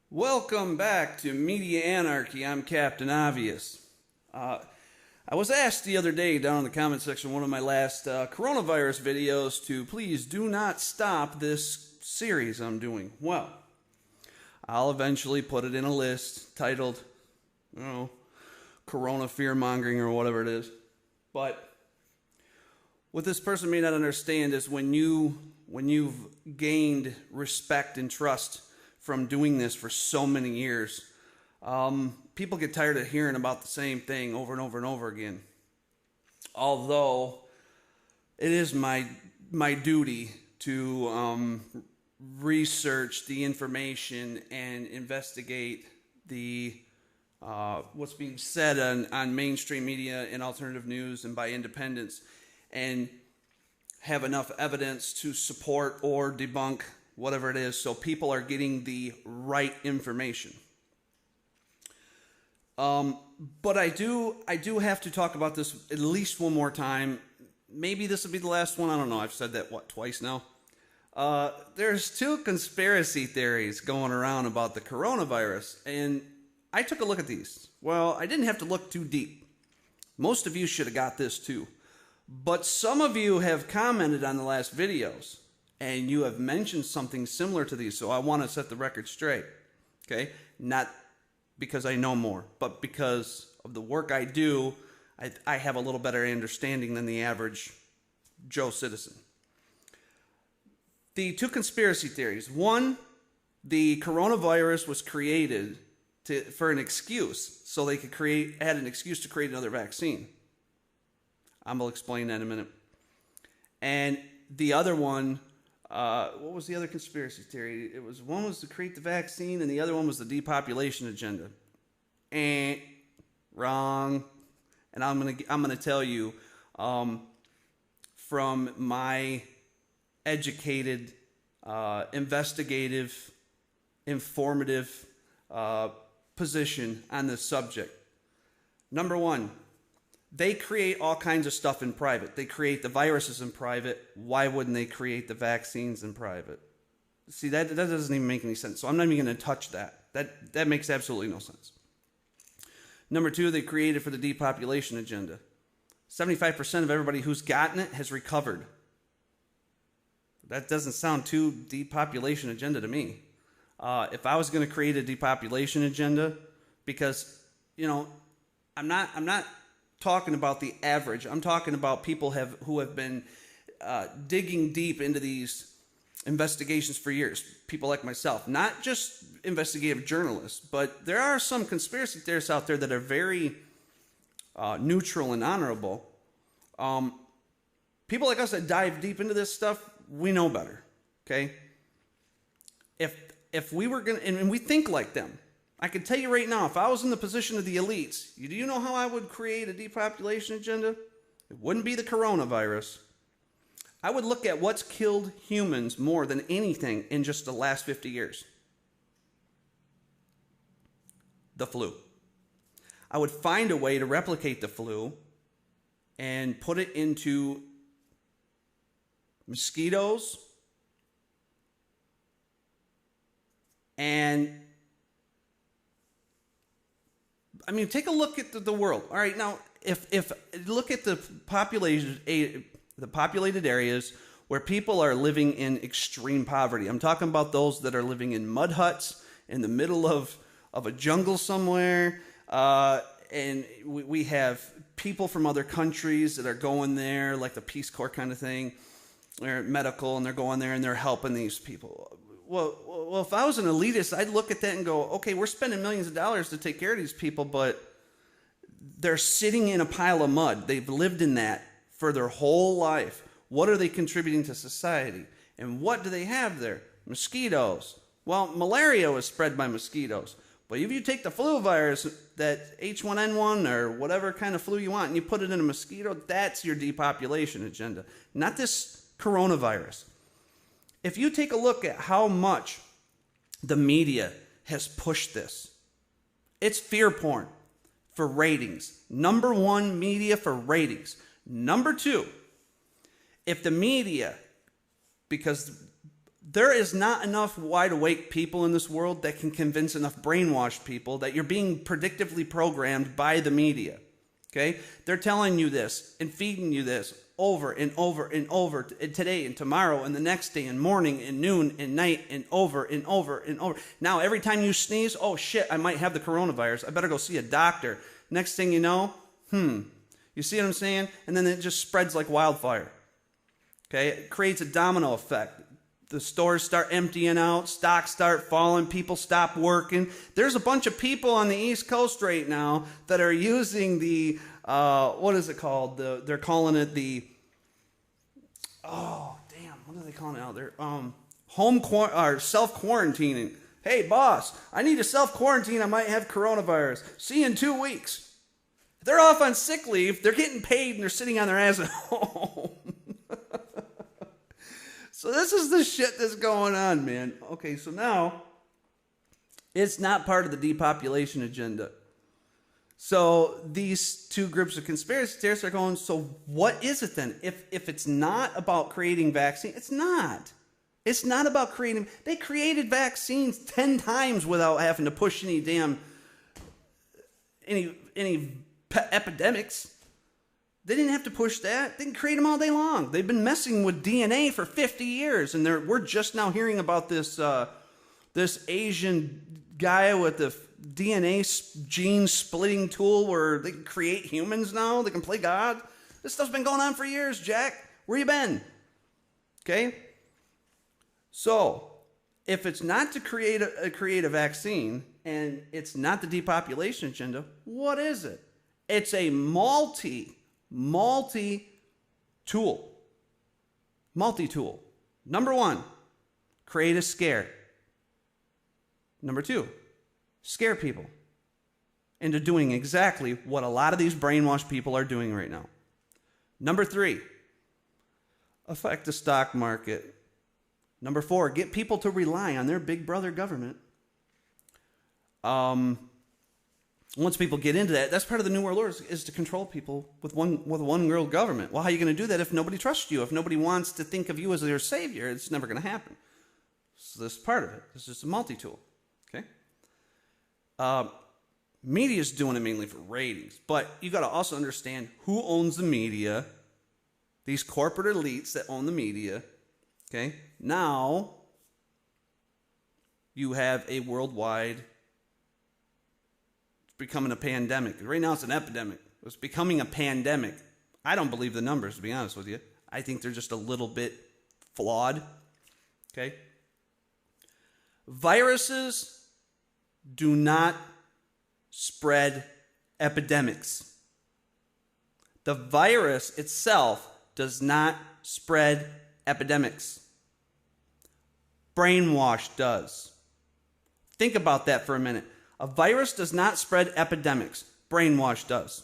Welcome back to Media Anarchy. I'm Captain Obvious. I was asked the other day down in the comment section, one of my last coronavirus videos, to please do not stop this series I'm doing. Well, I'll eventually put it in a list titled, Corona Fear Mongering or whatever it is. But what this person may not understand is when you've gained respect and trust from doing this for so many years, people get tired of hearing about the same thing over and over and over again. Although it is my duty to research the information and investigate the what's being said on mainstream media and alternative news and by independents, and have enough evidence to support or debunk whatever it is, so people are getting the right information. But I do have to talk about this at least one more time. Maybe this will be the last one. I don't know. I've said that, twice now? There's two conspiracy theories going around about the coronavirus, and I took a look at these. Well, I didn't have to look too deep. Most of you should have got this too. But some of you have commented on the last videos, and you have mentioned something similar to these, so I want to set the record straight, okay? Not because I know more, but because of the work I do, I have a little better understanding than the average Joe citizen. The two conspiracy theories. One, the coronavirus was created for an excuse, so they could had an excuse to create another vaccine. I'm going to explain that in a minute. And the other one, what was the other conspiracy theory? One was to create the vaccine, and the other one was the depopulation agenda. Wrong. And I'm gonna tell you, from my educated, investigative, informative position on this subject. Number one, they create all kinds of stuff in private. They create the viruses in private. Why wouldn't they create the vaccines in private? See, that doesn't even make any sense. So I'm not even going to touch that. That makes absolutely no sense. Number two, they created for the depopulation agenda. 75% of everybody who's gotten it has recovered. That doesn't sound too depopulation agenda to me. If I was going to create a depopulation agenda, because, I'm not talking about the average. I'm talking about people who have been digging deep into these investigations for years. People like myself, not just investigative journalists, but there are some conspiracy theorists out there that are very neutral and honorable. People like us that dive deep into this stuff, we know better. Okay, if we were gonna, and we think like them. I can tell you right now, if I was in the position of the elites, do you know how I would create a depopulation agenda? It wouldn't be the coronavirus. I would look at what's killed humans more than anything in just the last 50 years. The flu. I would find a way to replicate the flu and put it into mosquitoes and take a look at the world. All right, now, if look at the populated areas where people are living in extreme poverty. I'm talking about those that are living in mud huts in the middle of a jungle somewhere, and we have people from other countries that are going there, like the Peace Corps kind of thing. They're medical, and they're going there and they're helping these people. Well, if I was an elitist, I'd look at that and go, okay, we're spending millions of dollars to take care of these people, but they're sitting in a pile of mud. They've lived in that for their whole life. What are they contributing to society? And what do they have there? Mosquitoes. Well, malaria was spread by mosquitoes. But if you take the flu virus, that H1N1 or whatever kind of flu you want, and you put it in a mosquito, that's your depopulation agenda, not this coronavirus. If you take a look at how much the media has pushed this, it's fear porn for ratings. Number one, media for ratings. Number two, if the media, because There is not enough wide awake people in this world that can convince enough brainwashed people that you're being predictively programmed by the media. Okay? They're telling you this and feeding you this over and over and over today and tomorrow and the next day and morning and noon and night and over and over and over. Now, every time you sneeze, oh shit, I might have the coronavirus. I better go see a doctor. Next thing you know, you see what I'm saying? And then it just spreads like wildfire. Okay? It creates a domino effect. The stores start emptying out, stocks start falling, people stop working. There's a bunch of people on the East Coast right now that are using the, what is it called? They're calling it the, what are they calling it out there? Self-quarantining. Hey, boss, I need to self-quarantine. I might have coronavirus. See you in 2 weeks. They're off on sick leave. They're getting paid, and they're sitting on their ass at home. So this is the shit that's going on, man. Okay, so now it's not part of the depopulation agenda. So these two groups of conspiracy theorists are going, so what is it then? If it's not about creating vaccine, it's not. It's not about creating. They created vaccines 10 times without having to push any epidemics. They didn't have to push that. They can create them all day long. They've been messing with DNA for 50 years, and we're just now hearing about this this Asian guy with the DNA gene splitting tool where they can create humans now. They can play God. This stuff's been going on for years, Jack. Where you been? Okay? So, if it's not to create a vaccine, and it's not the depopulation agenda, what is it? It's a multi-tool. Multi-tool. Number one, create a scare. Number two, scare people into doing exactly what a lot of these brainwashed people are doing right now. Number three, affect the stock market. Number four, get people to rely on their big brother government. Once people get into that, that's part of the New World Order is to control people with one world government. Well, how are you going to do that if nobody trusts you? If nobody wants to think of you as their savior, it's never going to happen. So this is part of it. This is a multi-tool. Okay? Media is doing it mainly for ratings, but you got to also understand who owns the media. These corporate elites that own the media. Okay? Now you have a worldwide. Becoming a pandemic. Right now it's an epidemic. It's becoming a pandemic. I don't believe the numbers, to be honest with you. I think they're just a little bit flawed. Okay? Viruses do not spread epidemics. The virus itself does not spread epidemics. Brainwash does. Think about that for a minute. A virus does not spread epidemics. Brainwash does.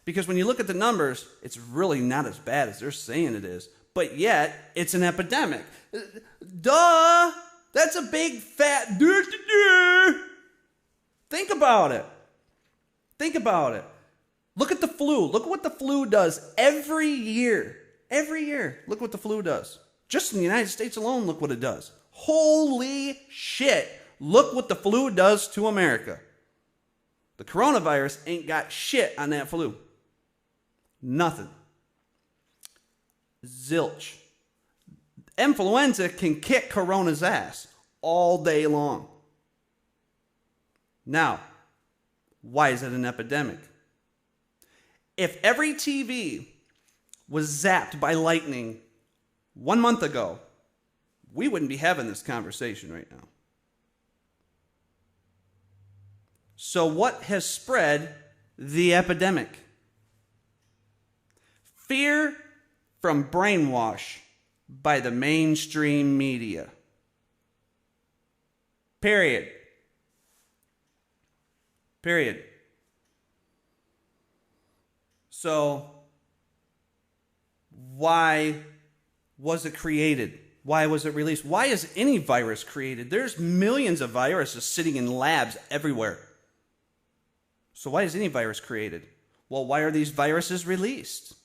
Because when you look at the numbers, it's really not as bad as they're saying it is. But yet, it's an epidemic. Duh! That's a big fat duh. Think about it. Think about it. Look at the flu. Look at what the flu does every year. Every year. Look what the flu does. Just in the United States alone, look what it does. Holy shit. Look what the flu does to America. The coronavirus ain't got shit on that flu. Nothing. Zilch. Influenza can kick corona's ass all day long. Now, why is it an epidemic? If every TV was zapped by lightning 1 month ago, we wouldn't be having this conversation right now. So what has spread the epidemic? Fear from brainwash by the mainstream media. Period. Period. So, why was it created? Why was it released? Why is any virus created? There's millions of viruses sitting in labs everywhere. So why is any virus created? Well, why are these viruses released?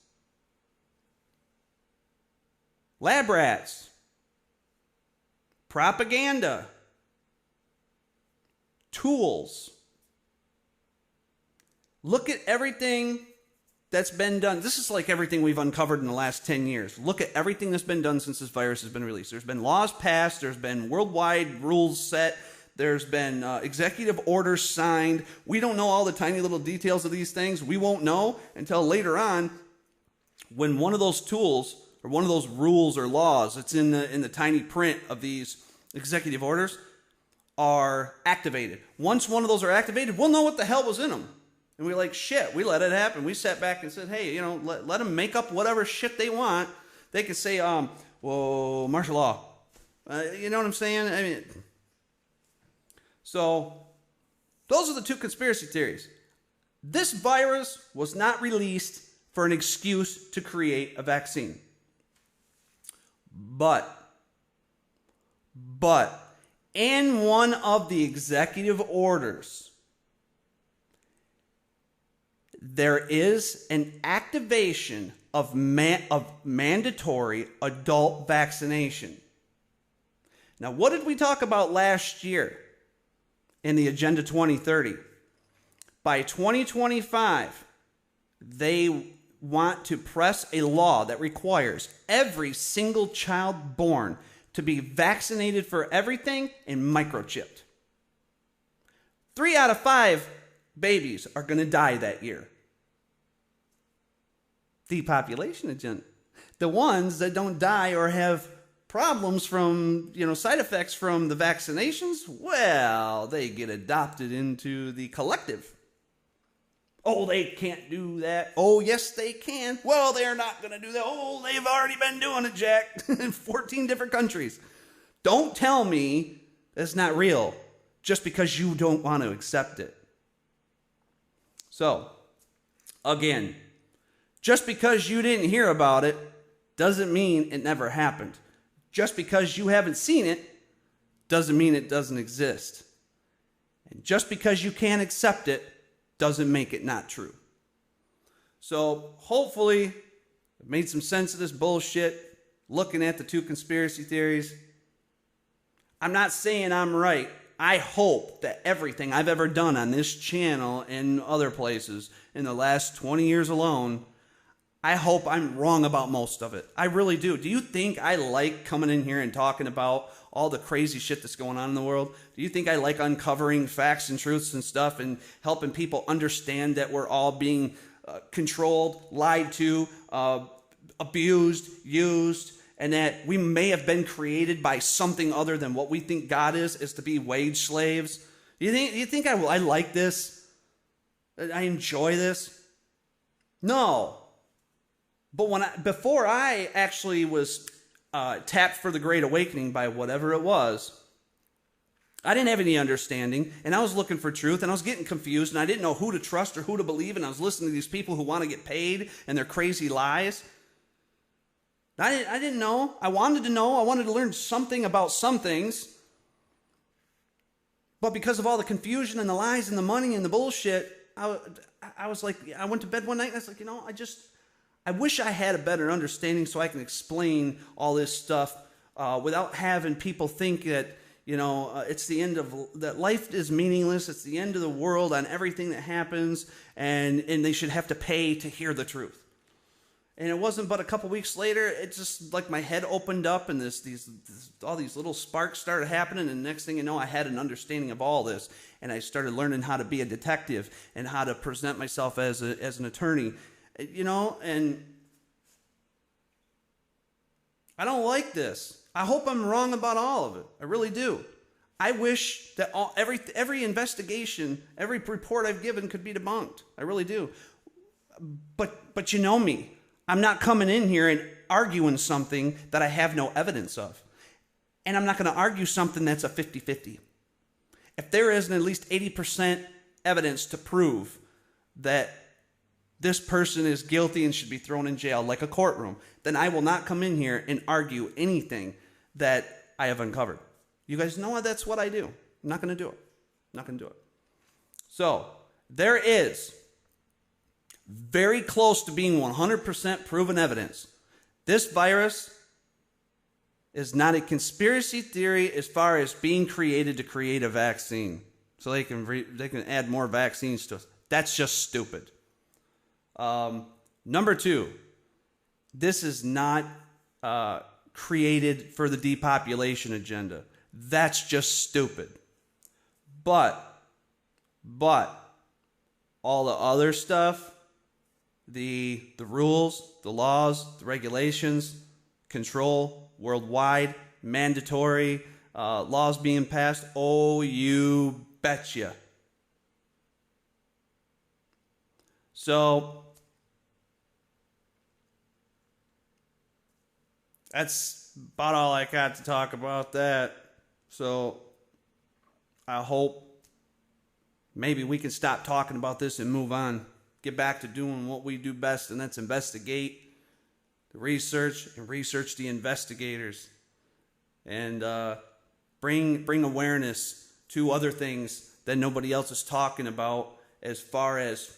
Lab rats. propaganda, tools. Look at everything that's been done. This is like everything we've uncovered in the last 10 years. Look at everything that's been done since this virus has been released. There's been laws passed. There's been worldwide rules set. There's been executive orders signed. We don't know all the tiny little details of these things. We won't know until later on when one of those tools or one of those rules or laws that's in the tiny print of these executive orders are activated. Once one of those are activated, we'll know what the hell was in them. And we're like, shit, we let it happen. We sat back and said, hey, let them make up whatever shit they want. They could say, well, martial law. You know what I'm saying? I mean, so those are the two conspiracy theories. This virus was not released for an excuse to create a vaccine. But in one of the executive orders, there is an activation of mandatory adult vaccination. Now, what did we talk about last year in the Agenda 2030? By 2025, they want to press a law that requires every single child born to be vaccinated for everything and microchipped. 3 out of 5 babies are going to die that year. Depopulation agenda. The ones that don't die or have problems from, side effects from the vaccinations, well, they get adopted into the collective. Oh, they can't do that. Oh, yes, they can. Well, they're not going to do that. Oh, they've already been doing it, Jack, in 14 different countries. Don't tell me it's not real just because you don't want to accept it. So, again, just because you didn't hear about it doesn't mean it never happened. Just because you haven't seen it doesn't mean it doesn't exist. And just because you can't accept it doesn't make it not true. So hopefully it made some sense of this bullshit, looking at the two conspiracy theories. I'm not saying I'm right. I hope that everything I've ever done on this channel and other places in the last 20 years alone, I hope I'm wrong about most of it. I really do. Do you think I like coming in here and talking about all the crazy shit that's going on in the world? Do you think I like uncovering facts and truths and stuff and helping people understand that we're all being controlled, lied to, abused, used, and that we may have been created by something other than what we think God is to be wage slaves? Do you think I like this? I enjoy this? No. But before I actually was tapped for the Great Awakening by whatever it was, I didn't have any understanding, and I was looking for truth, and I was getting confused, and I didn't know who to trust or who to believe, and I was listening to these people who want to get paid and their crazy lies. I didn't know. I wanted to know. I wanted to learn something about some things. But because of all the confusion and the lies and the money and the bullshit, I was like, I went to bed one night, and I was like, I wish I had a better understanding so I can explain all this stuff without having people think that, it's the end of, that life is meaningless, it's the end of the world on everything that happens, and they should have to pay to hear the truth. And it wasn't but a couple weeks later, it just like my head opened up and all these little sparks started happening, and next thing you know, I had an understanding of all this, and I started learning how to be a detective and how to present myself as an attorney. And I don't like this. I hope I'm wrong about all of it. I really do. I wish that every investigation, every report I've given could be debunked. I really do. But you know me. I'm not coming in here and arguing something that I have no evidence of. And I'm not going to argue something that's a 50-50. If there isn't at least 80% evidence to prove that this person is guilty and should be thrown in jail like a courtroom, then I will not come in here and argue anything that I have uncovered. You guys know that's what I do. I'm not going to do it. I'm not going to do it. So, there is very close to being 100% proven evidence. This virus is not a conspiracy theory as far as being created to create a vaccine so they can add more vaccines to us. That's just stupid. Number two, this is not created for the depopulation agenda. That's just stupid. But all the other stuff, the rules, the laws, the regulations, control, worldwide, mandatory, laws being passed, oh, you betcha. So that's about all I got to talk about that. So I hope maybe we can stop talking about this and move on. Get back to doing what we do best, and that's investigate the research and research the investigators. And bring awareness to other things that nobody else is talking about as far as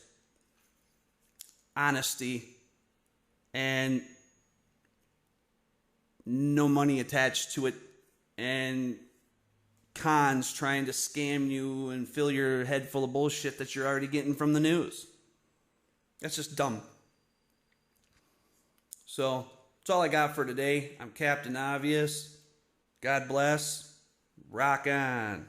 honesty and no money attached to it, and cons trying to scam you and fill your head full of bullshit that you're already getting from the news. That's just dumb. So that's all I got for today. I'm Captain Obvious. God bless. Rock on.